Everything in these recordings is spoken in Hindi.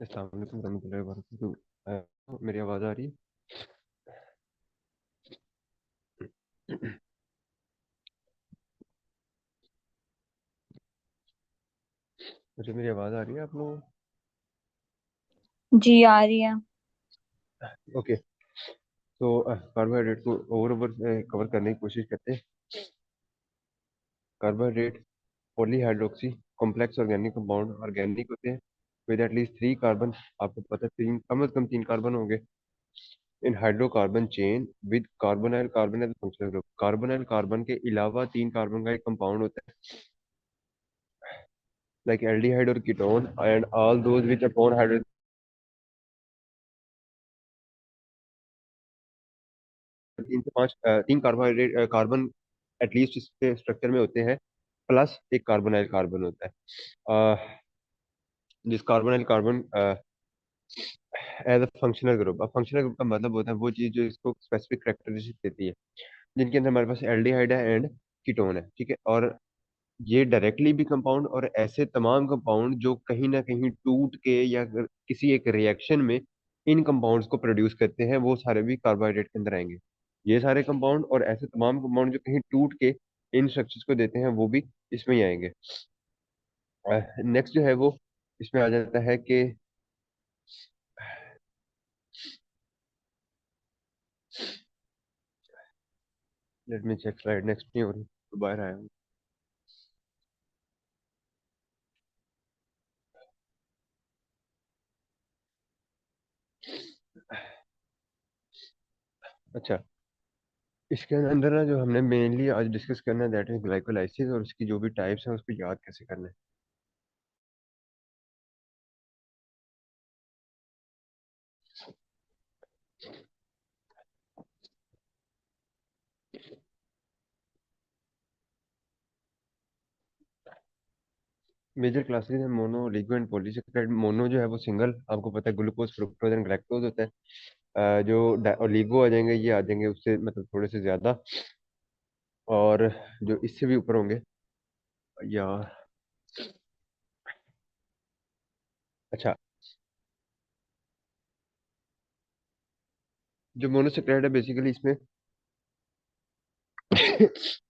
अस्सलाम वालेकुम रहमतुल्लाहि व बरकातहू। मेरी आवाज़ आ रही है? मुझे मेरी आवाज़ आ रही है आप लोगों जी आ रही है। को? ओके। तो कार्बोहाइड्रेट को ओवर ओवर कवर करने की कोशिश करते हैं। Carbohydrate polyhydroxy complex organic compound organic होते हैं विद एटलीस्ट 3 कार्बन। आपको पता है तीन, कम से कम 3 कार्बन होंगे in hydrocarbon chain with carbonyl carbon as functional group. Carbonyl carbon के अलावा 3 कार्बन का एक कंपाउंड होता है लाइक एल्डिहाइड और ketone and all those which upon hydrogen 3 से 5 3 कार्बोहाइड्रेट कार्बन एटलीस्ट इसके स्ट्रक्चर में होते हैं, प्लस एक कार्बोनाइल कार्बन होता है। जिस carbonyl carbon as a functional group. अब फंक्शनल ग्रुप का मतलब होता है वो चीज जो इसको स्पेसिफिक कैरेक्टरिस्टिक देती है, जिनके अंदर हमारे पास एल्डिहाइड है एंड कीटोन है, ठीक है। और ये डायरेक्टली भी कंपाउंड और ऐसे तमाम कंपाउंड जो कहीं ना कहीं टूट के या किसी एक रिएक्शन में इन कंपाउंड्स को प्रोड्यूस करते हैं, वो सारे भी कार्बोहाइड्रेट के अंदर आएंगे। ये सारे कंपाउंड और ऐसे तमाम कंपाउंड जो कहीं टूट के इन स्ट्रक्चर्स को देते हैं, वो भी इसमें ही आएंगे। नेक्स्ट जो है वो इसमें आ जाता है कि let me check slide, next नहीं हो रही तो बाहर आया हूँ। अच्छा, इसके अंदर ना जो हमने मेनली आज डिस्कस करना है दैट इज ग्लाइकोलाइसिस, और इसकी जो भी टाइप्स हैं उसको याद कैसे करना है। मेजर क्लासेस है मोनो, लिगो एंड पॉलीसेकेराइड। मोनो जो है वो सिंगल, आपको पता है ग्लूकोज फ्रुक्टोज एंड ग्लैक्टोज होता है। और लिगो आ जाएंगे, ये आ जाएंगे उससे मतलब थोड़े से ज्यादा, और जो इससे भी ऊपर होंगे या अच्छा, जो मोनोसेक्राइड है बेसिकली इसमें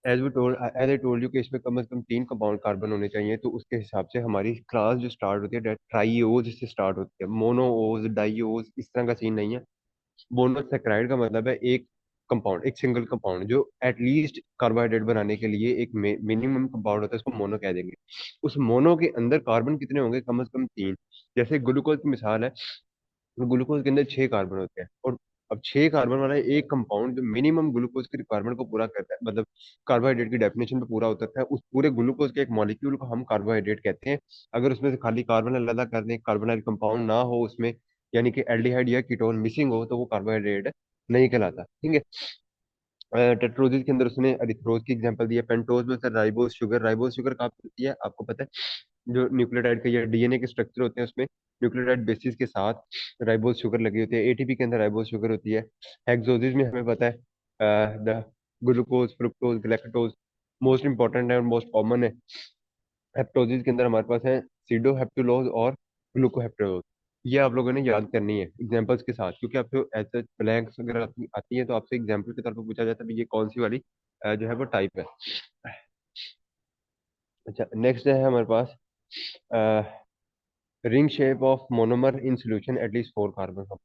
एज आई टोल्ड यू कि इसमें कम से कम 3 कंपाउंड कार्बन होने चाहिए, तो उसके हिसाब से हमारी क्लास जो स्टार्ट होती है ट्राईओज से स्टार्ट होती है। मोनोओज डाईओज इस तरह का सीन नहीं है। मोनोसेक्राइड का मतलब है एक कंपाउंड, एक सिंगल कंपाउंड जो एटलीस्ट कार्बोहाइड्रेट बनाने के लिए एक मिनिमम कंपाउंड होता है, उसको मोनो कह देंगे। उस मोनो के अंदर कार्बन कितने होंगे? कम से कम 3। जैसे ग्लूकोज की मिसाल है, ग्लूकोज के अंदर 6 कार्बन होते हैं, और अब 6 कार्बन वाला एक कंपाउंड जो मिनिमम ग्लूकोज की रिक्वायरमेंट को पूरा करता है, मतलब कार्बोहाइड्रेट की डेफिनेशन पे पूरा उतरता है, उस पूरे ग्लूकोज के एक मॉलिक्यूल को हम कार्बोहाइड्रेट कहते हैं। अगर उसमें से खाली कार्बन अलग कर दें, कार्बोनाइल कंपाउंड ना हो उसमें, यानी कि एल्डिहाइड या कीटोन मिसिंग हो, तो वो कार्बोहाइड्रेट नहीं कहलाता, ठीक है। टेट्रोजिस के अंदर उसने अरिथ्रोज की एग्जांपल दी है। पेंटोज में sir ribose sugar, ribose sugar कहाँ पे होती है आपको पता है? जो न्यूक्लियोटाइड का या डीएनए के स्ट्रक्चर होते हैं उसमें न्यूक्लियोटाइड बेसिस के साथ राइबोज शुगर लगी होती है। एटीपी के अंदर राइबोज शुगर होती है। हेक्सोजिस में हमें पता है the glucose fructose galactose most important है और मोस्ट कॉमन है। हेप्टोजिस के अंदर हमारे पास है सीडो हेप्टुलोज और ग्लूकोहेप्टोलोज। ये आप लोगों ने याद करनी है एग्जांपल्स के साथ, क्योंकि आपको ऐसे ब्लैंक्स अगर आती है तो आपसे एग्जांपल के तौर पर पूछा जाता है भी ये कौन सी वाली जो है वो टाइप है। अच्छा, नेक्स्ट है हमारे पास ring shape of monomer in solution at least 4 carbon.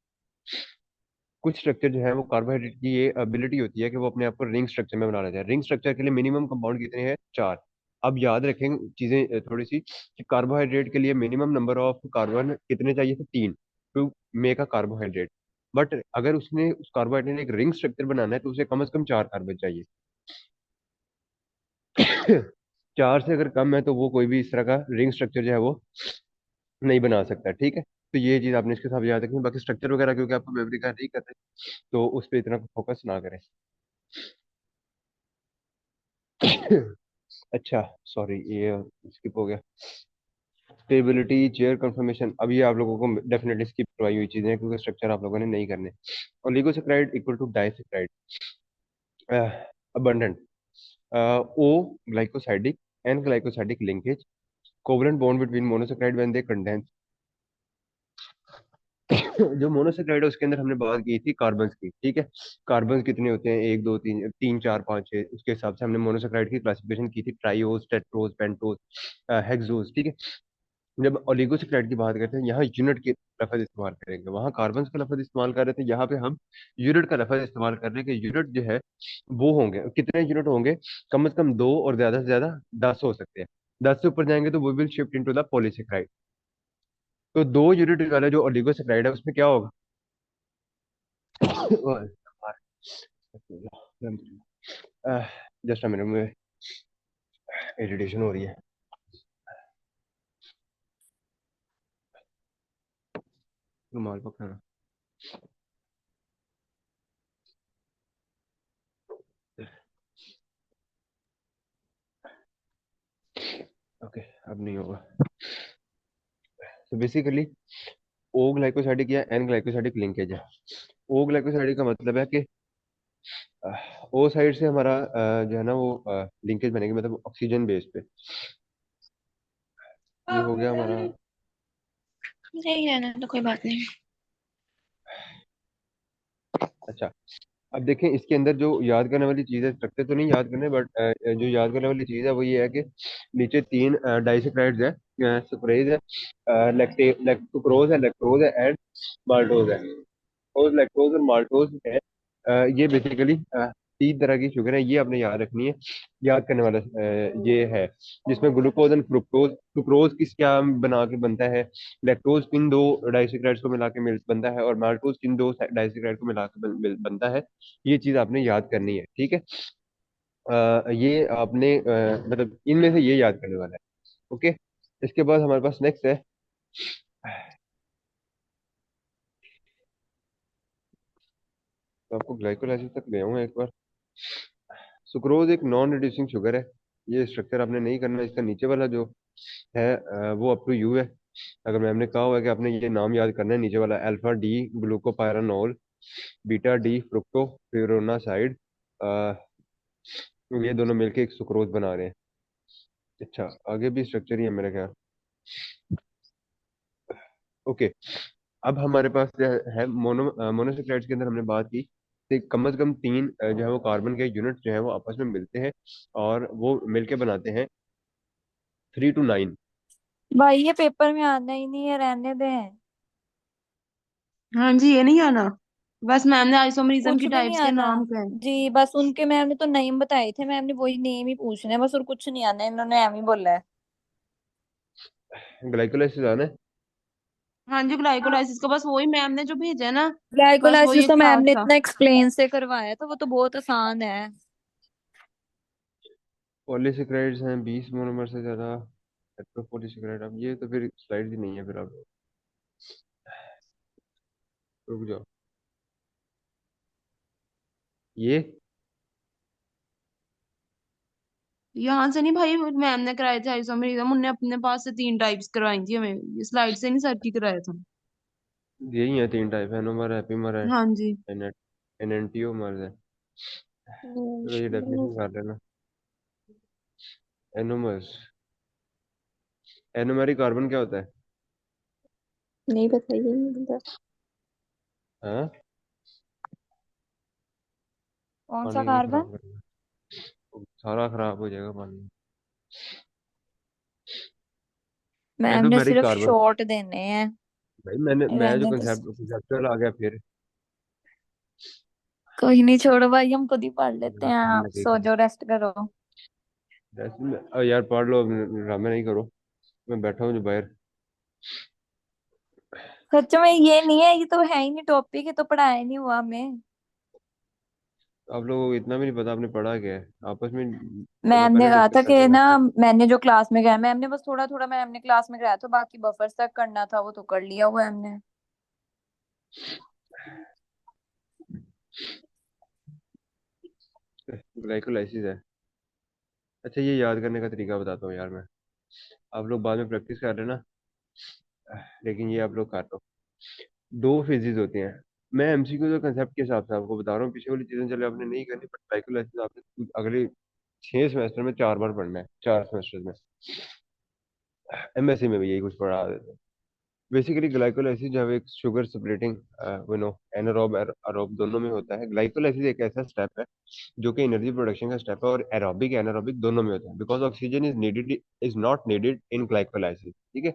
कुछ स्ट्रक्चर जो है वो कार्बोहाइड्रेट की ये एबिलिटी होती है कि वो अपने आप को रिंग स्ट्रक्चर में बना लेते हैं। रिंग स्ट्रक्चर के लिए मिनिमम कंपाउंड कितने हैं? 4। अब याद रखें चीजें थोड़ी सी कि कार्बोहाइड्रेट के लिए मिनिमम नंबर ऑफ कार्बन कितने चाहिए थे? 3 to make a carbohydrate. But अगर उसने उस कार्बोहाइड्रेट ने एक रिंग स्ट्रक्चर बनाना है तो उसे कम से कम 4 कार्बन चाहिए। 4 से अगर कम है तो वो कोई भी इस तरह का रिंग स्ट्रक्चर जो है वो नहीं बना सकता, ठीक है। तो ये चीज आपने इसके साथ याद रखनी। बाकी स्ट्रक्चर वगैरह क्योंकि आपको मेमोरी का नहीं करते, तो उस पर इतना फोकस ना करें। अच्छा, सॉरी ये स्किप हो गया। स्टेबिलिटी चेयर कंफर्मेशन, अब ये आप लोगों को डेफिनेटली स्किप करवाई हुई चीजें हैं क्योंकि स्ट्रक्चर आप लोगों ने नहीं करने। Oligosaccharide equal to disaccharide abundant O glycosidic and glycosidic linkage covalent bond between monosaccharide when they condense जो मोनोसेक्राइड है उसके अंदर हमने बात की थी कार्बन्स की, ठीक है। कार्बन्स कितने होते हैं, एक दो तीन तीन चार पाँच छः, उसके हिसाब से हमने मोनोसेक्राइड की क्लासिफिकेशन की थी, ट्राइओस, टेट्रोस, पेंटोस, हेक्सोस, ठीक है। जब ओलिगोसेक्राइड की बात करते हैं, यहाँ यूनिट के लफज इस्तेमाल करेंगे, वहाँ कार्बन का लफज इस्तेमाल कर रहे थे, यहाँ पे हम यूनिट का लफज इस्तेमाल कर रहे हैं कि यूनिट जो है वो होंगे कितने यूनिट होंगे, कम से कम दो और ज्यादा से ज्यादा 10 हो सकते हैं। 10 से ऊपर जाएंगे तो वो will shift into the polysaccharide. तो दो यूनिट वाला जो ओलिगोसेक्राइड है उसमें क्या होगा? जस्ट अ मिनट में, इरिटेशन हो रही है। रुमाल पकड़ना। ओके, अब नहीं होगा। तो बेसिकली ओ ग्लाइकोसाइडिक या एन ग्लाइकोसाइडिक लिंकेज है। ओ ग्लाइकोसाइडिक का मतलब है कि ओ साइड से हमारा जो है ना वो लिंकेज बनेगी, मतलब ऑक्सीजन बेस पे। ये हो गया हमारा। नहीं रहना तो कोई बात नहीं। अच्छा, अब देखें इसके अंदर जो याद करने वाली चीज है, स्ट्रक्चर तो नहीं याद करने, बट जो याद करने वाली चीज है वो ये है कि नीचे तीन डाइसेक्राइड्स है, सुक्रेज है, सुक्रोज है, लैक्टोज है एंड माल्टोज है। लैक्टोज लैक्टोज और माल्टोज है। ये बेसिकली तीन तरह की शुगर है, ये आपने याद रखनी है। याद करने वाला ये है, जिसमें ग्लूकोज एंड फ्रुक्टोज, सुक्रोज किस क्या बना के बनता है, लैक्टोज किन दो डाइसेक्राइड्स को मिला के मिल बनता है, और माल्टोज किन दो डाइसेक्राइड को मिला के बनता है। ये चीज आपने याद करनी है, ठीक है। ये आपने मतलब इनमें से ये याद करने वाला है। ओके, इसके बाद हमारे पास नेक्स्ट है। तो आपको ग्लाइकोलाइसिस तक ले आऊंगा एक बार। सुक्रोज एक नॉन रिड्यूसिंग शुगर है। ये स्ट्रक्चर आपने नहीं करना, इसका नीचे वाला जो है वो अप टू यू है। अगर मैम ने कहा हुआ है कि आपने ये नाम याद करना है, नीचे वाला अल्फा डी ग्लूकोपायरानोल, बीटा डी फ्रुक्टोपिरोनासाइड, ये दोनों मिलके एक सुक्रोज बना रहे हैं। अच्छा, आगे भी स्ट्रक्चर ही है मेरा ख्याल। ओके, अब हमारे पास जो है मोनोसेक्राइड्स के अंदर हमने बात की कि कम से कम तीन जो है वो कार्बन के यूनिट जो है वो आपस में मिलते हैं, और वो मिलके बनाते हैं 3 to 9। भाई ये पेपर में आना ही नहीं है, रहने दें। हाँ जी, ये नहीं आना। बस मैम ने आइसोमरिज्म कुछ की भी नहीं टाइप्स के आना नाम कहे। जी, बस उनके मैम ने तो नेम बताए थे, मैम ने वही नेम ही पूछने हैं बस, और कुछ नहीं आना, इन्होंने एम ही बोला है। ग्लाइकोलाइसिस आना है। हाँ जी, ग्लाइकोलाइसिस का बस वही मैम ने जो भेजा है ना। बस वही ग्लाइकोलाइसिस एक तो मैम चार्ट ने था। इतना एक्सप्लेन से करवाया था, वो तो बहुत आसान है। पॉलीसेक्राइड्स हैं 20 मोनोमर से ज्यादा, हेट्रोपॉलीसेक्राइड। अब ये तो फिर स्लाइड ही नहीं है, फिर आप रुक जाओ। ये यहाँ से नहीं भाई, मैम ने कराए थे आइसोमरिज्म, उनने अपने पास से 3 टाइप्स करवाई थी हमें, ये स्लाइड से नहीं सर की कराया था। यही है, तीन टाइप है, एनोमर है, एपीमर है, हाँ जी। एनेंटियोमर है। चलो ये डेफिनेशन कर लेना। एनोमर्स, एनोमेरिक कार्बन क्या होता है? नहीं बताइए, नहीं बता। हाँ, कौन सा पानी नहीं कार्बन? खराब करना, सारा खराब हो जाएगा पानी। मैम ने एनोमेरिक सिर्फ कार्बन। शॉर्ट देने हैं। भाई मैं जो रहने तो कंसेप्चुअल आ गया फिर। कोई नहीं, छोड़ो भाई, हम खुद ही पढ़ लेते हैं, पानी आप सो लगेगा। जाओ, रेस्ट करो। वैसे यार पढ़ लो, ड्रामे नहीं करो। मैं बैठा हूँ जो बाहर। सच में ये नहीं है, ये तो है ही नहीं टॉपिक, ये तो पढ़ाया नहीं हुआ हमें। आप लोगों को इतना भी नहीं पता आपने पढ़ा क्या है आपस में। चलो मैम ने पहले कहा डिस्कस था करके कि ना, बैठो। मैंने जो क्लास में गया, मैम ने बस थोड़ा थोड़ा मैम ने क्लास में कराया था, बाकी बफर्स तक करना था वो तो कर लिया हुआ है हमने। ग्लाइकोलाइसिस है। अच्छा, ये याद करने का तरीका बताता हूँ यार मैं। आप लोग बाद में प्रैक्टिस कर रहे हैं ना, लेकिन ये आप लोग कर लो। दो फेजेस होते हैं। मैं एमसीक्यू के कंसेप्ट के हिसाब से आपको बता रहा हूँ, पीछे वाली चीजें चले आपने नहीं करनी, बट ग्लाइकोलाइसिस आपने अगले 6 सेमेस्टर में 4 बार पढ़ना है, 4 सेमेस्टर में। एमएससी में भी यही कुछ पढ़ा देते हैं। बेसिकली ग्लाइकोलाइसिस जो है एक sugar separating no anaerobe aerobe दोनों में होता है। ग्लाइकोलाइसिस एक ऐसा स्टेप है जो कि एनर्जी प्रोडक्शन का स्टेप है, और एरोबिक एनारोबिक दोनों में होता है, because oxygen is not needed in glycolysis. ठीक है,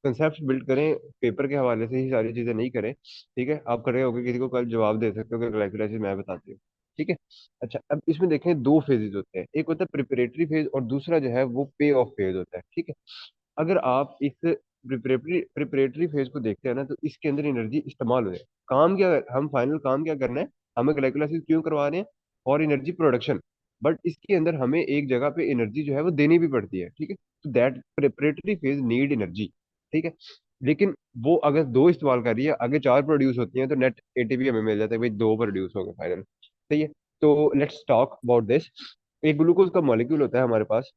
कंसेप्ट बिल्ड करें पेपर के हवाले से ही, सारी चीजें नहीं करें। ठीक है, आप खड़े होकर किसी को कल जवाब दे सकते हो कि ग्लाइकोलाइसिस मैं बताती हूँ। ठीक है। अच्छा, अब इसमें देखें दो फेजेस होते हैं, एक होता है प्रिपरेटरी फेज और दूसरा जो है वो पे ऑफ फेज होता है। ठीक है, अगर आप इस प्रिपरेटरी फेज को देखते हैं ना, तो इसके अंदर एनर्जी इस्तेमाल हो है। काम क्या, हम फाइनल काम क्या करना है, हमें ग्लाइकोलाइसिस क्यों करवा रहे हैं, और एनर्जी प्रोडक्शन। बट इसके अंदर हमें एक जगह पे एनर्जी जो है वो देनी भी पड़ती है। ठीक है, तो that preparatory phase need energy. ठीक है, लेकिन वो अगर दो इस्तेमाल कर रही है, आगे चार प्रोड्यूस होती हैं, तो नेट एटीपी हमें मिल जाता है भाई, दो प्रोड्यूस हो गए फाइनल। सही है, तो लेट्स टॉक अबाउट दिस। एक ग्लूकोज का मॉलिक्यूल होता है हमारे पास।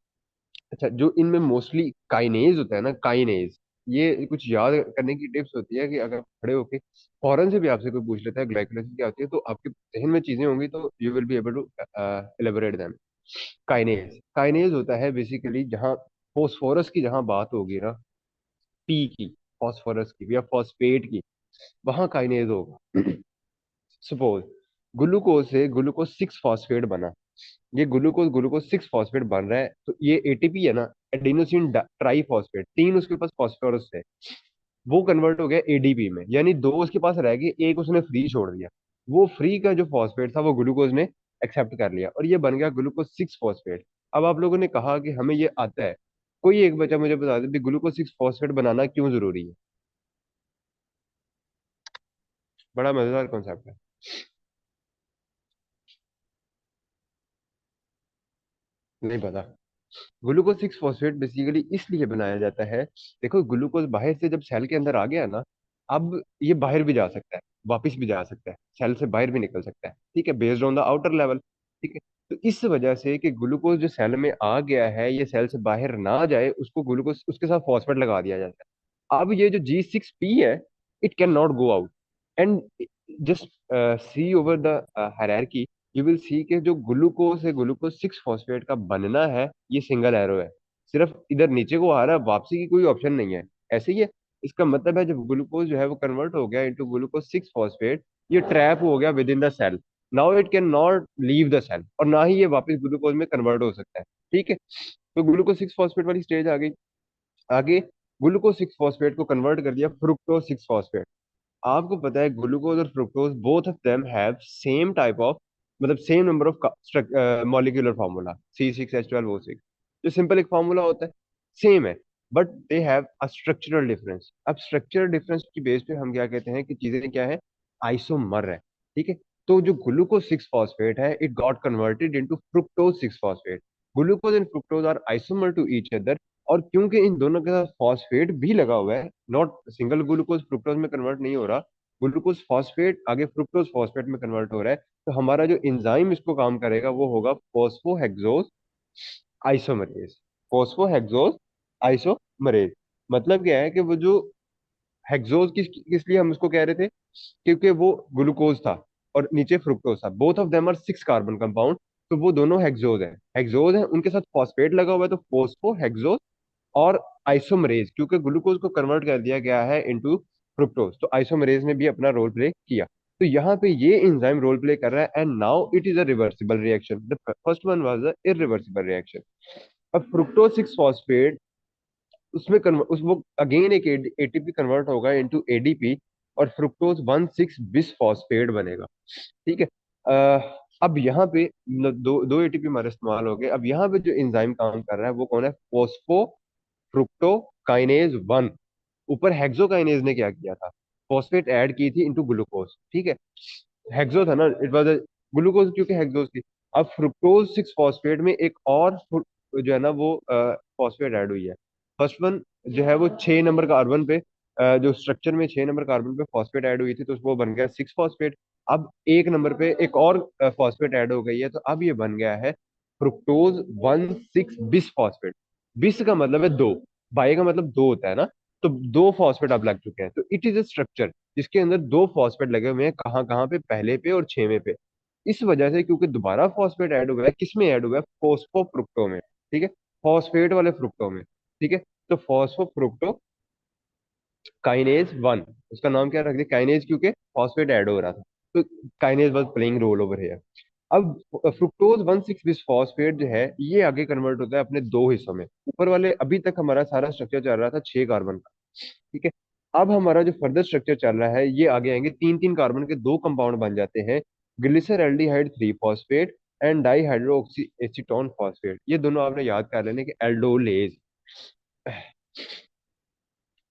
अच्छा, जो इनमें मोस्टली काइनेज होता है ना, काइनेज, ये कुछ याद करने की टिप्स होती है कि अगर खड़े होके फौरन से भी आपसे कोई पूछ लेता है ग्लाइकोलाइसिस क्या होती है, तो आपके जहन में चीजें होंगी, तो you will be able to elaborate them. Kinase, kinase होता है बेसिकली जहाँ फोस्फोरस की जहाँ बात होगी ना, पी की, फास्फोरस की या फॉस्फेट की, वहां काइनेज होगा। सपोज ग्लूकोज से ग्लूकोज सिक्स फॉस्फेट बना, ये ग्लूकोज ग्लूकोज सिक्स फॉस्फेट बन रहा है, तो ये एटीपी है ना, एडिनोसिन ट्राई फॉस्फेट, तीन उसके पास फॉस्फोरस है, वो कन्वर्ट हो गया एडीपी में, यानी दो उसके पास रह गए, एक उसने फ्री छोड़ दिया। वो फ्री का जो फॉस्फेट था वो ग्लूकोज ने एक्सेप्ट कर लिया, और ये बन गया ग्लूकोज सिक्स फॉस्फेट। अब आप लोगों ने कहा कि हमें ये आता है, कोई एक बच्चा मुझे बता दे ग्लूकोज सिक्स फॉस्फेट बनाना क्यों जरूरी है। बड़ा मजेदार कॉन्सेप्ट है। नहीं पता। ग्लूकोज सिक्स फॉस्फेट बेसिकली इसलिए बनाया जाता है, देखो ग्लूकोज बाहर से जब सेल के अंदर आ गया ना, अब ये बाहर भी जा सकता है, वापस भी जा सकता है, सेल से बाहर भी निकल सकता है। ठीक है, based on the outer level. ठीक है, तो इस वजह से कि ग्लूकोज जो सेल में आ गया है ये सेल से बाहर ना जाए, उसको ग्लूकोज उसके साथ फॉस्फेट लगा दिया जाता है। अब ये जो G6P है, it can not go out, and just see over the hierarchy, you will see के जो ग्लूकोज है, ग्लूकोज सिक्स फॉस्फेट का बनना है, ये सिंगल एरो है, सिर्फ इधर नीचे को आ रहा है, वापसी की कोई ऑप्शन नहीं है। ऐसे ही है, इसका मतलब है जब ग्लूकोज जो है वो कन्वर्ट हो गया इनटू ग्लूकोज सिक्स फॉस्फेट, ये ट्रैप हो गया within the cell. Now it can not leave the cell, और ना ही ये वापस ग्लूकोज में कन्वर्ट हो सकता है। ठीक है, तो ग्लूकोज सिक्स फॉस्फेट वाली स्टेज आ गई। आगे ग्लूकोज सिक्स फॉस्फेट को कन्वर्ट कर दिया फ्रुक्टोज सिक्स फॉस्फेट। आपको पता है ग्लूकोज और fructose both of them have same type of, मतलब same number of molecular formula, C6H12O6, जो सिंपल एक फार्मूला होता है, सेम है, but they have a structural difference. अब स्ट्रक्चरल डिफरेंस की बेस पे हम क्या कहते हैं कि चीजें क्या है, आइसोमर है। ठीक है, तो जो ग्लूकोज सिक्स फॉस्फेट है, it got converted into fructose six phosphate. Glucose and fructose are isomer to each other, और क्योंकि इन दोनों के साथ फॉस्फेट भी लगा हुआ है, नॉट सिंगल ग्लूकोज फ्रुक्टोज में कन्वर्ट नहीं हो रहा, ग्लूकोज फॉस्फेट आगे फ्रुक्टोज फॉस्फेट में कन्वर्ट हो रहा है, तो हमारा जो एंजाइम इसको काम करेगा वो होगा फोस्फोहेक्सोज आइसोमरेज। फोस्फोहेक्सोज आइसोमरेज, मतलब क्या है कि वो जो हेक्सोज किस लिए हम उसको कह रहे थे, क्योंकि वो ग्लूकोज था और नीचे फ्रुक्टोज था, both of them are six carbon compound, तो वो दोनों हेक्सोज हैं, हेक्सोज हैं, उनके साथ फॉस्फेट लगा हुआ है, तो फोस्फोहेक्सोज। और आइसोमरेज, क्योंकि ग्लूकोज को कन्वर्ट कर दिया गया है इनटू फ्रुक्टोज, तो आइसोमरेज ने भी अपना रोल प्ले किया। तो यहाँ पे ये एंजाइम रोल प्ले कर रहा है, and now it is a reversible reaction, the first one was a irreversible reaction. अब फ्रुक्टोज सिक्स फॉस्फेट उसमें उस वो अगेन एक एटीपी कन्वर्ट होगा इनटू एडीपी, और fructose one six bis phosphate बनेगा। ठीक है, अब यहाँ पे दो दो एटीपी हमारे इस्तेमाल हो गए। अब यहाँ पे जो एंजाइम काम कर रहा है वो कौन है, फोस्फो फ्रुक्टोकाइनेज वन। ऊपर हेक्सोकाइनेज ने क्या किया था, फॉस्फेट ऐड की थी इनटू ग्लूकोज। ठीक है, हेक्सो था ना, इट वाज ग्लूकोज क्योंकि हेक्सोज थी। अब फ्रुक्टोज सिक्स फॉस्फेट में एक और जो है ना वो फॉस्फेट ऐड हुई है। फर्स्ट वन जो है वो 6 नंबर कार्बन पे, जो स्ट्रक्चर में 6 नंबर कार्बन पे फॉस्फेट ऐड हुई थी, तो वो बन गया सिक्स फॉस्फेट। अब एक नंबर पे एक और फॉस्फेट ऐड हो गई है, तो अब ये बन गया है fructose one six bis phosphate. बिस का मतलब है दो, बाई का मतलब दो होता है ना, तो दो फॉस्फेट अब लग चुके हैं, तो इट इज अ स्ट्रक्चर जिसके अंदर दो फॉस्फेट लगे हुए हैं, कहाँ कहाँ पे, पहले पे और छेवें पे। इस वजह से क्योंकि दोबारा फॉस्फेट ऐड हुआ है, किसमें ऐड हुआ है, फोस्फोफ्रुक्टो में। ठीक है, फॉस्फेट वाले फ्रुक्टो में। ठीक है, तो फॉस्फोफ्रुक्टो काइनेज 1, उसका नाम क्या रख दिया काइनेज, क्योंकि फॉस्फेट ऐड हो रहा था, तो kinase was playing roll over here. अब फ्रुक्टोज 1,6 बिसफॉस्फेट जो है ये आगे कन्वर्ट होता है अपने दो हिस्सों में। ऊपर वाले अभी तक हमारा सारा स्ट्रक्चर चल रहा था 6 कार्बन का, ठीक है। अब हमारा जो फर्दर स्ट्रक्चर चल रहा है ये आगे आएंगे, 3 3 कार्बन के दो कंपाउंड बन जाते हैं, glyceraldehyde 3 phosphate and dihydroxy acetone phosphate. ये दोनों आपने याद कर लेने कि एल्डोलेज,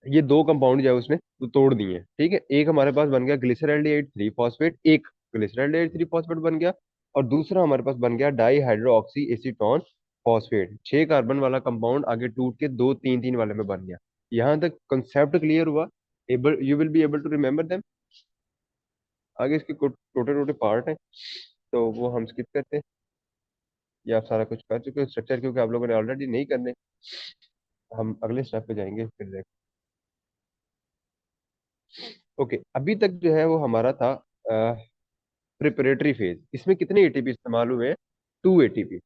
ये दो कंपाउंड जो है उसने तो तोड़ दिए, ठीक है। एक हमारे पास बन गया ग्लिसरल्डिहाइड 3 फॉस्फेट, एक ग्लिसरल्डिहाइड 3 फॉस्फेट बन गया, और दूसरा हमारे पास बन गया di hydroxy acetone phosphate. 6 carbon वाला कंपाउंड आगे टूट के दो तीन तीन वाले में बन गया। यहाँ तक कंसेप्ट क्लियर हुआ? Able, you will be able to remember them. आगे इसके छोटे छोटे पार्ट हैं, तो वो हम स्किप करते हैं, या आप सारा कुछ कर चुके हो स्ट्रक्चर, क्योंकि आप लोगों ने ऑलरेडी नहीं करने। हम अगले स्टेप पे जाएंगे फिर देख। ओके, अभी तक जो है वो हमारा था प्रिपरेटरी फेज। इसमें कितने एटीपी इस्तेमाल हुए हैं? 2 एटीपी।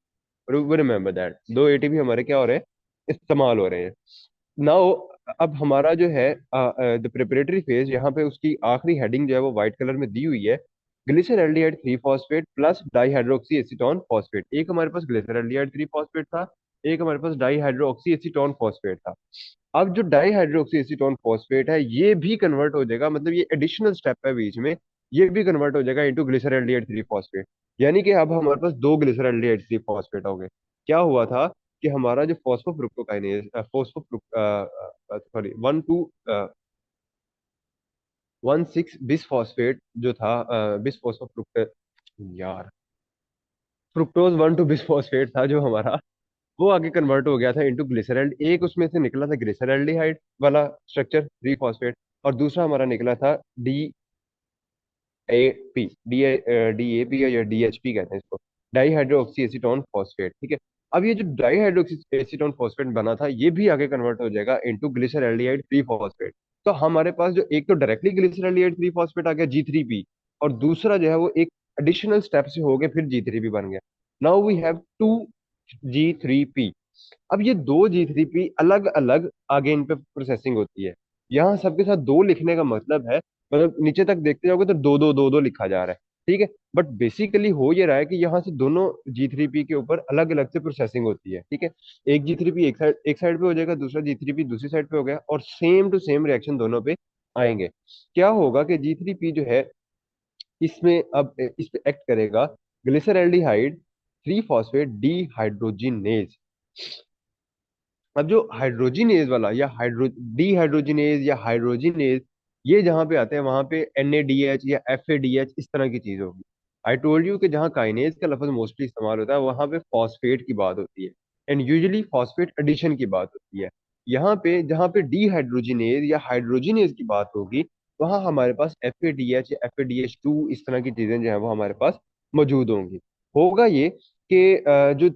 रिमेम्बर दैट, 2 एटीपी हमारे क्या हो रहे हैं? इस्तेमाल हो रहे हैं। नाउ अब हमारा जो है द प्रिपरेटरी फेज, यहाँ पे उसकी आखिरी हेडिंग जो है वो व्हाइट कलर में दी हुई है, glyceraldehyde 3 phosphate plus dihydroxy acetone phosphate. एक हमारे पास ग्लिसरल्डिहाइड 3 फॉस्फेट था, एक हमारे पास डाईहाइड्रोक्सी एसीटोन फॉस्फेट था। अब जो डाईहाइड्रोक्सी एसीटोन फॉस्फेट है ये भी कन्वर्ट हो जाएगा, मतलब ये एडिशनल स्टेप है बीच में, ये भी कन्वर्ट हो जाएगा इनटू ग्लिसरल्डिहाइड 3 फॉस्फेट। यानी कि अब हमारे पास दो ग्लिसरल्डिहाइड 3 फॉस्फेट हो गए। क्या हुआ था कि हमारा जो फॉस्फोफ्रुक्टोकाइनेज सॉरी 1,6 बिसफॉस्फेट जो था, बिसफॉस्फोफ्रुक्ट यार फ्रुक्टोज 1,2 बिसफॉस्फेट था जो हमारा, वो आगे कन्वर्ट हो गया था इनटू ग्लिसरल। एक उसमें से निकला था ग्लिसरल्डिहाइड वाला स्ट्रक्चर 3 फॉस्फेट, और दूसरा हमारा निकला था D A P, D A P या डी एच पी कहते हैं इसको, डाई हाइड्रोक्सी एसीटोन फॉस्फेट, ठीक है। अब ये जो डाई हाइड्रोक्सी एसीटोन फॉस्फेट बना था ये भी आगे कन्वर्ट हो जाएगा इनटू ग्लिसरल्डिहाइड 3 फॉस्फेट। तो हमारे पास जो एक तो डायरेक्टली ग्लिसरल्डिहाइड 3 फॉस्फेट आ गया G3P, और दूसरा जो है वो एक एडिशनल स्टेप से हो गया फिर G3P बन गया। Now we have 2 G3P। अब ये दो G3P अलग अलग आगे इन पे प्रोसेसिंग होती है। यहाँ सबके साथ दो लिखने का मतलब है, मतलब नीचे तक देखते जाओगे तो दो दो दो दो लिखा जा रहा है, ठीक है। बट बेसिकली हो ये रहा है कि यहाँ से दोनों G3P के ऊपर अलग अलग से प्रोसेसिंग होती है, ठीक है। एक G3P एक साइड पे हो जाएगा, दूसरा G3P दूसरी साइड पे हो गया, और सेम टू सेम रिएक्शन दोनों पे आएंगे। क्या होगा कि G3P जो है इसमें अब इस पे एक्ट करेगा ग्लिसरल्डिहाइड 3 फॉस्फेट डी हाइड्रोजिनेज। अब जो हाइड्रोजिनेज वाला या डीहाइड्रोजिनेज या हाइड्रोजिनेज, ये जहां पे आते हैं वहां पे NADH या FADH इस तरह की चीज होगी। आई टोल्ड यू कि जहाँ काइनेज का लफ्ज मोस्टली इस्तेमाल होता है वहां पे फॉस्फेट की बात होती है, एंड यूजुअली फॉस्फेट एडिशन की बात होती है। यहाँ पे जहाँ पे डीहाइड्रोजिनेज या हाइड्रोजिनेज की बात होगी वहां हमारे पास FADH या FADH2 इस तरह की चीजें जो है वो हमारे पास मौजूद होंगी। होगा ये कि जो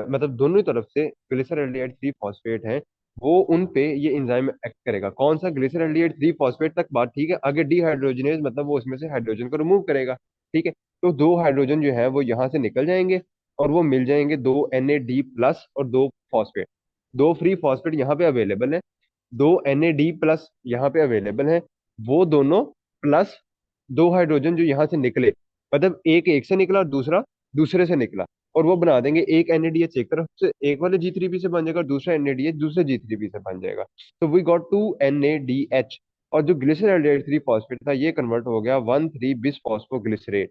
मतलब दोनों तरफ से ग्लिसरल्डिहाइड 3 फॉस्फेट है, वो उन पे ये एंजाइम एक्ट करेगा। कौन सा? ग्लिसरल्डिहाइड 3 फॉस्फेट तक बात ठीक है, आगे डीहाइड्रोजनेज मतलब वो उसमें से हाइड्रोजन को रिमूव करेगा, ठीक है। तो दो हाइड्रोजन जो है वो यहाँ से निकल जाएंगे, और वो मिल जाएंगे दो NAD+ और दो फॉस्फेट। दो फ्री फॉस्फेट यहाँ पे अवेलेबल है, दो NAD+ यहाँ पे अवेलेबल है, वो दोनों प्लस दो हाइड्रोजन जो यहाँ से निकले, मतलब एक से निकला और दूसरा दूसरे से निकला, और वो बना देंगे एक NADH एक तरफ से, एक वाले G3P से बन जाएगा, और दूसरा NADH दूसरे G3P से बन जाएगा। तो वी गॉट 2 NADH। और जो ग्लिसरल्डिहाइड 3 फॉस्फेट था ये कन्वर्ट हो गया 1,3 बिसफॉस्फोग्लिसरेट।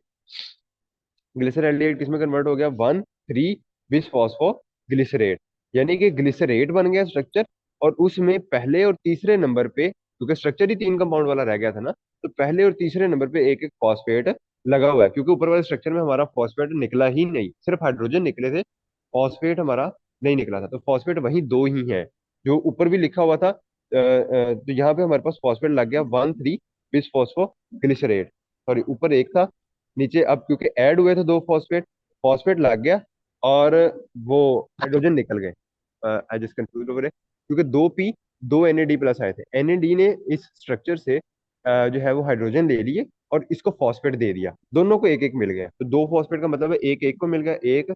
ग्लिसरल्डिहाइड किसमें कन्वर्ट हो गया? 1,3 बिसफॉस्फोग्लिसरेट। यानी कि ग्लिसरेट बन गया स्ट्रक्चर, और उसमें पहले और तीसरे नंबर पे, क्योंकि स्ट्रक्चर ही 3 कंपाउंड वाला रह गया था ना, तो पहले और तीसरे नंबर पे एक एक फॉस्फेट लगा हुआ है, क्योंकि ऊपर वाले स्ट्रक्चर में हमारा फॉस्फेट निकला ही नहीं, सिर्फ हाइड्रोजन निकले थे, फॉस्फेट हमारा नहीं निकला था। तो फॉस्फेट वही दो ही है जो ऊपर भी लिखा हुआ था। तो यहाँ पे हमारे पास फॉस्फेट लग गया 1,3 बिसफॉस्फोग्लिसरेट। सॉरी, ऊपर एक था, नीचे अब क्योंकि ऐड हुए थे दो फॉस्फेट, फॉस्फेट लग गया, और वो हाइड्रोजन निकल गए। आई जस्ट कंफ्यूज ओवर है, क्योंकि दो NAD+ आए थे, NAD ने इस स्ट्रक्चर से जो है वो हाइड्रोजन ले लिए और इसको फॉस्फेट दे दिया, दोनों को एक एक मिल गया। तो दो फॉस्फेट का मतलब है एक एक को मिल गया, एक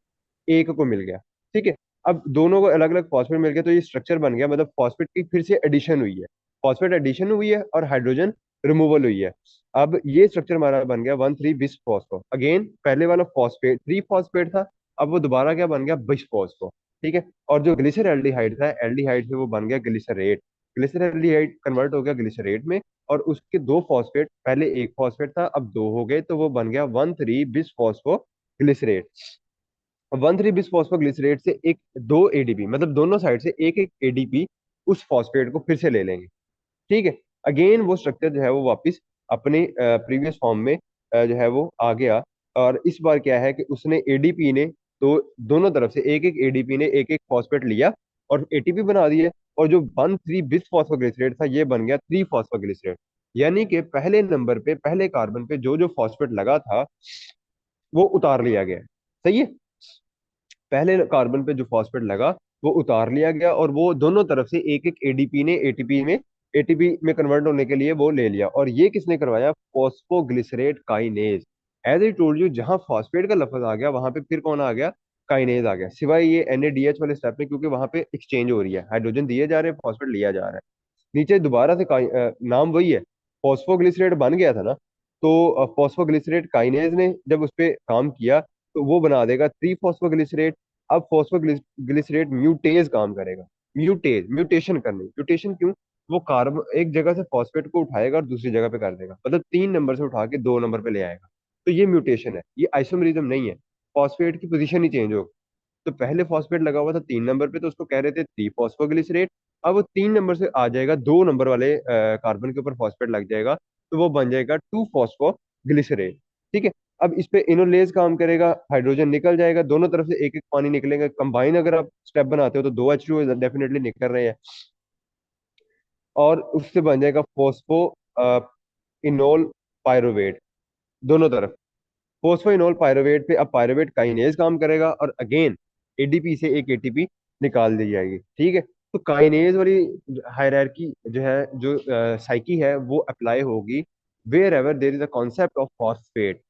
एक को मिल गया, ठीक है। अब दोनों को अलग अलग फॉस्फेट मिल गया, तो ये स्ट्रक्चर बन गया, मतलब फॉस्फेट की फिर से एडिशन हुई है। फॉस्फेट एडिशन हुई है और हाइड्रोजन रिमूवल हुई है। अब ये स्ट्रक्चर हमारा बन गया 1,3 बिस फॉस्फो। अगेन पहले वाला फॉस्फेट 3 फॉस्फेट था, अब वो दोबारा क्या बन गया, बिस फॉस्फो। ठीक है। और जो ग्लिसर एल्डिहाइड था, एल्डिहाइड से वो बन गया ग्लिसरेट। ग्लिसर एल्डिहाइड कन्वर्ट हो गया ग्लिसरेट में, और उसके दो फॉस्फेट, पहले एक फॉस्फेट था अब दो हो गए, तो वो बन गया 1,3 बिस फॉस्फो ग्लिसरेट। 1,3 बिस फॉस्फोग्लिसरेट से एक दो एडीपी, मतलब दोनों साइड से एक एक एडीपी उस फॉस्फेट को फिर से ले लेंगे। ठीक है। अगेन वो स्ट्रक्चर जो है वो वापस अपने प्रीवियस फॉर्म में जो है वो आ गया। और इस बार क्या है कि उसने एडीपी ने, तो दोनों तरफ से एक एक एडीपी ने एक एक फॉस्फेट लिया और एटीपी बना दिया। और जो 1,3 बिस फॉस्फोग्लिसरेट था ये बन गया 3 फॉस्फोग्लिसरेट। यानी कि पहले नंबर पे, पहले कार्बन पे जो जो फॉस्फेट लगा था वो उतार लिया गया। सही है। पहले कार्बन पे जो फॉस्फेट लगा वो उतार लिया गया, और वो दोनों तरफ से एक एक एडीपी ने एटीपी में कन्वर्ट होने के लिए वो ले लिया। और ये किसने करवाया, phosphoglycerate kinase. As I told you, जहां फॉस्फेट का लफ्ज आ गया वहां पे फिर कौन आ गया, काइनेज आ गया, सिवाय ये एनएडीएच वाले स्टेप में, क्योंकि वहां पे एक्सचेंज हो रही है, हाइड्रोजन दिए जा रहे हैं, फॉस्फेट लिया जा रहा है। नीचे दोबारा से नाम वही है, फॉस्फोग्लिसरेट बन गया था ना, तो फॉस्फोग्लिसरेट काइनेज ने जब उस पर काम किया तो वो बना देगा 3 फॉस्फोग्लिसरेट। अब फॉस्फोग्लिसरेट म्यूटेज काम करेगा। म्यूटेशन करनी, म्यूटेशन क्यों, वो कार्बन एक जगह से फॉस्फेट को उठाएगा और दूसरी जगह पे कर देगा, मतलब 3 नंबर से उठा के 2 नंबर पे ले आएगा। तो ये म्यूटेशन है, ये आइसोमरिज्म नहीं है। फॉस्फेट की पोजीशन ही चेंज होगी। तो पहले फॉस्फेट लगा हुआ था 3 नंबर पे, तो उसको कह रहे थे 3 फॉस्फोग्लिसरेट। अब वो 3 नंबर से आ जाएगा, 2 नंबर वाले कार्बन के ऊपर फॉस्फेट लग जाएगा, तो वो बन जाएगा 2 फॉस्फोग्लिसरेट। ठीक है। अब इस पे इनोलेज काम करेगा, हाइड्रोजन निकल जाएगा, दोनों तरफ से एक एक पानी निकलेगा, कंबाइन अगर आप स्टेप बनाते हो तो 2H2 डेफिनेटली निकल रहे हैं। और उससे बन जाएगा फॉस्फो इनोल पायरुवेट, दोनों तरफ। फोस्फोइनोल पायरुवेट पे अब पायरुवेट काइनेज काम करेगा, और अगेन एडीपी से एक एटीपी निकाल दी जाएगी। ठीक है। तो काइनेज वाली हायरार्की जो है, जो साइकी है, वो अप्लाई होगी wherever there is a concept of phosphate,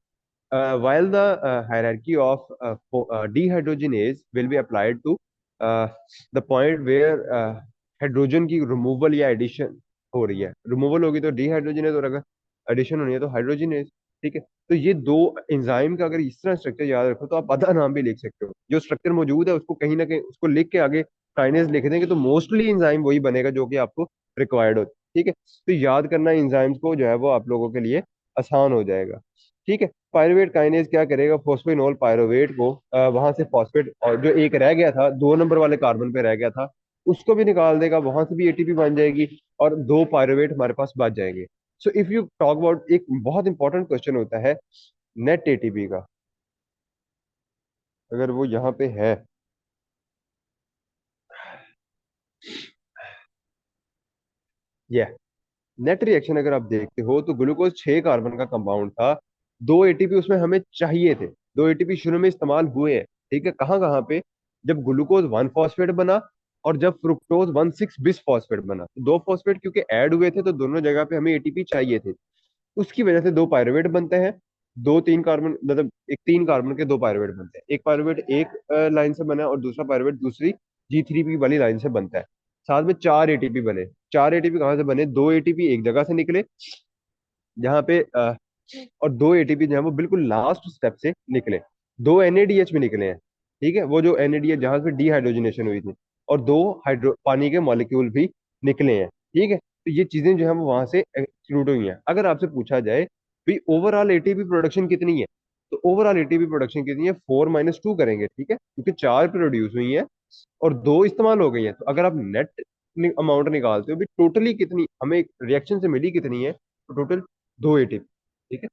while the hierarchy of dehydrogenase will be applied to the point where hydrogen की रिमूवल या एडिशन हो रही है। रिमूवल होगी तो डिहाइड्रोजनेज, और अगर एडिशन होनी है तो हाइड्रोजनेज। ठीक है। तो ये दो एंजाइम का अगर इस तरह स्ट्रक्चर याद रखो तो आप आधा नाम भी लिख सकते हो। जो स्ट्रक्चर मौजूद है उसको कहीं ना कहीं उसको लिख के आगे काइनेज लिख देंगे तो मोस्टली एंजाइम वही बनेगा जो कि आपको रिक्वायर्ड होता है। ठीक है। तो याद करना एंजाइम्स को जो है वो आप लोगों के लिए आसान हो जाएगा। ठीक है। पायरुवेट काइनेज क्या करेगा, फोस्फोइनोल पायरुवेट को वहां से फॉस्फेट, और जो एक रह गया था 2 नंबर वाले कार्बन पे रह गया था, उसको भी निकाल देगा, वहां से भी एटीपी बन जाएगी, और 2 पायरुवेट हमारे पास बच जाएंगे। So if you talk about, एक बहुत इंपॉर्टेंट क्वेश्चन होता है नेट एटीपी का, अगर वो यहाँ पे है, ये नेट रिएक्शन अगर आप देखते हो तो ग्लूकोज 6 कार्बन का कंपाउंड था, 2 एटीपी उसमें हमें चाहिए थे, 2 एटीपी शुरू में इस्तेमाल हुए हैं। ठीक है। कहाँ कहाँ पे, जब ग्लूकोज 1 फॉस्फेट बना और जब फ्रुक्टोज 1,6 बिस फॉस्फेट बना, तो 2 फॉस्फेट क्योंकि ऐड हुए थे तो दोनों जगह पे हमें एटीपी चाहिए थे, उसकी वजह से 2 पायरुवेट बनते हैं। 2 3 कार्बन, मतलब एक 3 कार्बन के 2 पायरुवेट बनते हैं, एक पायरुवेट एक लाइन से बना है और दूसरा पायरुवेट दूसरी G3P वाली लाइन से बनता है। साथ में 4 एटीपी बने। 4 एटीपी कहाँ से बने, 2 एटीपी एक जगह से निकले जहाँ पे और 2 एटीपी जो है वो बिल्कुल लास्ट स्टेप से निकले, 2 NADH में निकले हैं। ठीक है। वो जो NADH जहाँ पे डिहाइड्रोजनेशन हुई थी, और 2 हाइड्रो पानी के मॉलिक्यूल भी निकले हैं। ठीक है। तो ये चीजें जो है वो वहां से एक्सक्लूड हुई हैं। अगर आपसे पूछा जाए भाई ओवरऑल एटीपी प्रोडक्शन कितनी है, तो ओवरऑल एटीपी प्रोडक्शन कितनी है, 4 - 2 करेंगे। ठीक है। क्योंकि 4 प्रोड्यूस हुई है और 2 इस्तेमाल हो गई है, तो अगर आप नेट अमाउंट निकालते हो भी टोटली कितनी हमें रिएक्शन से मिली कितनी है, तो टोटल 2 एटीपी। ठीक है।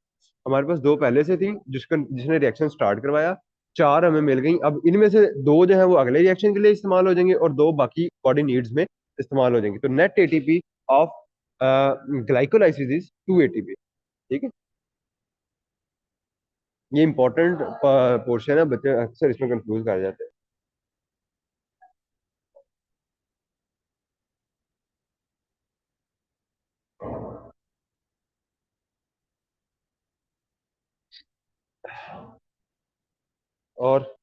हमारे पास 2 पहले से थी जिसका जिसने रिएक्शन स्टार्ट करवाया, 4 हमें मिल गई। अब इनमें से 2 जो है वो अगले रिएक्शन के लिए इस्तेमाल हो जाएंगे और 2 बाकी बॉडी नीड्स में इस्तेमाल हो जाएंगे। तो net ATP of glycolysis is 2 ATP. ठीक है। ये इंपॉर्टेंट पोर्शन है, बच्चे अक्सर इसमें कंफ्यूज कर जाते हैं। और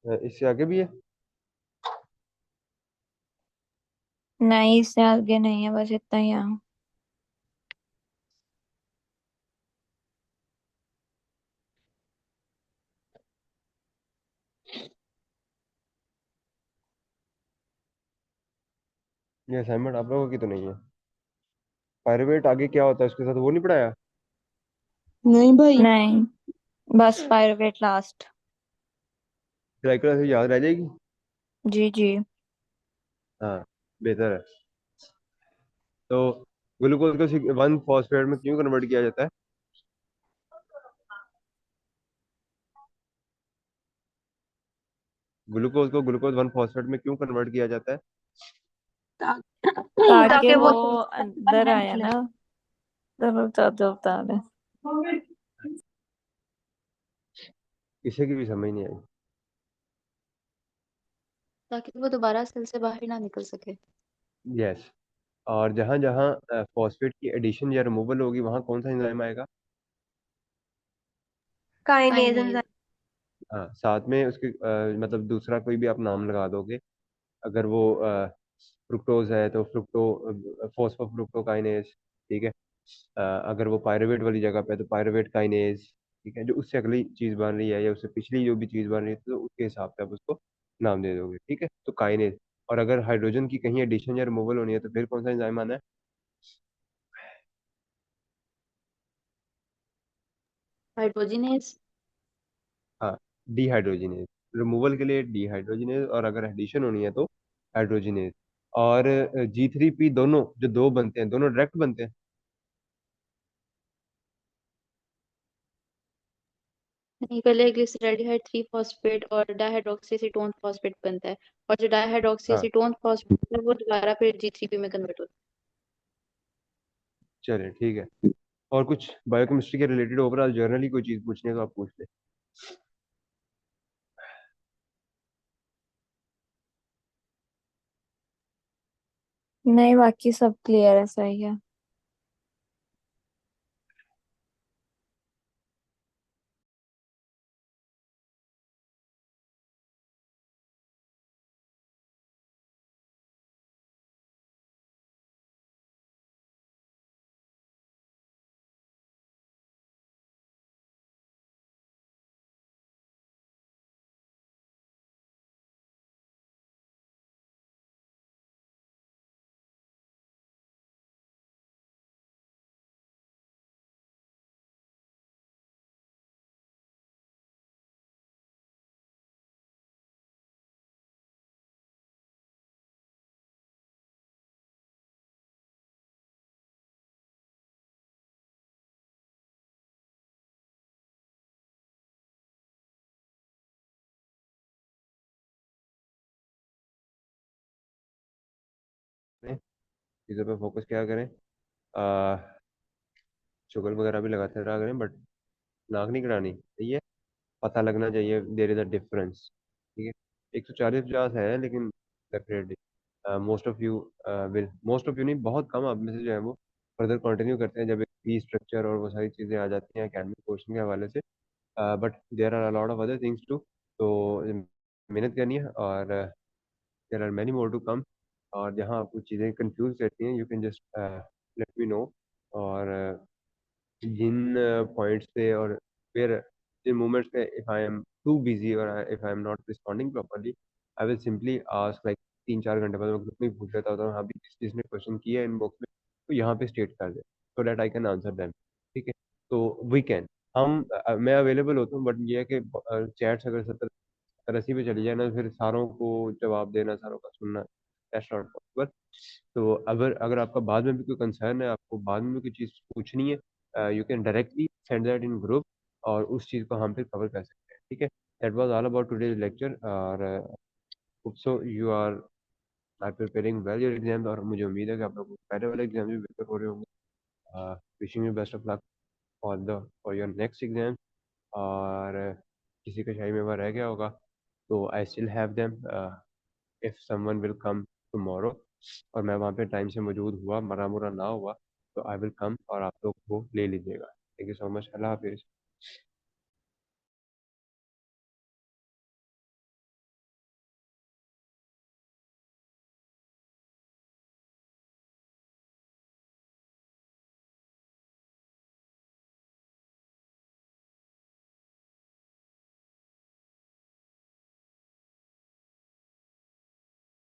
इससे आगे भी है। नहीं, इससे आगे नहीं है, बस इतना ही है। ये असाइनमेंट आप लोगों की तो नहीं है? पायरुवेट आगे क्या होता है उसके साथ, वो नहीं पढ़ाया? नहीं भाई। नहीं, बस पायरुवेट लास्ट। ट्राइकल से याद रह जाएगी। जी जी। हाँ, बेहतर है। तो ग्लूकोज को 1 फॉस्फेट में क्यों कन्वर्ट किया जाता है? ग्लूकोज को ग्लूकोज 1 फॉस्फेट में क्यों कन्वर्ट किया जाता है? ताकि ताकि वो वो अंदर बाहर आया निकले। ना। चलो चलो बता दे। किसी की भी समझ नहीं आई। ताकि वो दोबारा सेल से बाहर ना निकल सके। यस। और जहाँ जहाँ फॉस्फेट की एडिशन या रिमूवल होगी वहाँ कौन सा एंजाइम आएगा? Kinase kinase. एंजाइम। हाँ, साथ में उसके मतलब दूसरा कोई भी आप नाम लगा दोगे। अगर वो फ्रुक्टोज है तो फोस्फोफ्रुक्टोकाइनेज। ठीक है। अगर वो पायरुवेट वाली जगह पे है तो पायरुवेट काइनेज। ठीक है, जो उससे अगली चीज बन रही है या उससे पिछली जो भी चीज बन रही है तो उसके हिसाब से आप उसको नाम दे दोगे। ठीक है, तो काइनेज। और अगर हाइड्रोजन की कहीं एडिशन या रिमूवल होनी है तो फिर कौन सा एंजाइम आना है? हाइड्रोजिनेज। हाँ, डिहाइड्रोजिनेज। रिमूवल के लिए डिहाइड्रोजिनेज, और अगर एडिशन होनी है तो हाइड्रोजिनेज। और G3P दोनों जो दो बनते हैं दोनों डायरेक्ट बनते हैं। नहीं, पहले ग्लिसरॉल्डिहाइड 3 फॉस्फेट और डाइहाइड्रोक्सी एसीटोन फॉस्फेट बनता है। और जो डाइहाइड्रोक्सी हाँ, एसीटोन फॉस्फेट है वो दोबारा फिर G3P में कन्वर्ट होता चलिए ठीक है। और कुछ बायोकेमिस्ट्री के रिलेटेड ओवरऑल जर्नली कोई चीज़ पूछनी है तो आप पूछ ले। नहीं, बाकी सब क्लियर है, सही है। है चीज़ों पे फोकस क्या करें? आ, शुगर वगैरह भी लगाते रहा करें, बट नाक नहीं कटानी, सही है। पता लगना चाहिए देर इज अ डिफरेंस। ठीक है। 140-50 है लेकिन डेफिनेटली मोस्ट ऑफ यू नहीं, बहुत कम आप में से जो है वो फर्दर कंटिन्यू करते हैं जब एक फी स्ट्रक्चर और वो सारी चीज़ें आ जाती हैं एकेडमिक पोर्शन के हवाले से। But there are a lot of other things too. तो मेहनत करनी है, और there are many more to come. और जहाँ आपको चीज़ें कंफ्यूज रहती हैं you can just let me know. और जिन पॉइंट्स पे और फिर जिन मोमेंट्स पे if I am too busy और if I am not responding properly, I will simply ask like 3-4 घंटे बाद मैं ग्रुप में पूछ लेता होता हूँ, हाँ भी जिसने क्वेश्चन किया है इनबॉक्स में तो यहाँ पे स्टेट कर दे so that I can answer them. ठीक है। तो वी कैन मैं अवेलेबल होता हूँ, बट ये है कि चैट्स अगर 70-80 पे चली जाए ना फिर सारों को जवाब देना, सारों का सुनना, दैट्स नॉट पॉसिबल। तो अगर अगर आपका बाद में भी कोई कंसर्न है, आपको बाद में भी कोई चीज़ पूछनी है, you can directly send that in group, और उस चीज़ को हम फिर कवर कर सकते हैं। ठीक है। That was all about today's lecture. और hope so you are preparing well your exams, और मुझे उम्मीद है कि आप लोग को पहले वाले एग्जाम भी बेहतर हो रहे होंगे। Wishing you best of luck for your next exam. और किसी का शाही मेवा रह गया होगा तो I still have them if someone will come tomorrow, और मैं वहाँ पे टाइम से मौजूद हुआ, मरा मुरा ना हुआ तो आई विल कम और आप लोग को ले लीजिएगा। Thank you so much. अल्लाह हाफिज़।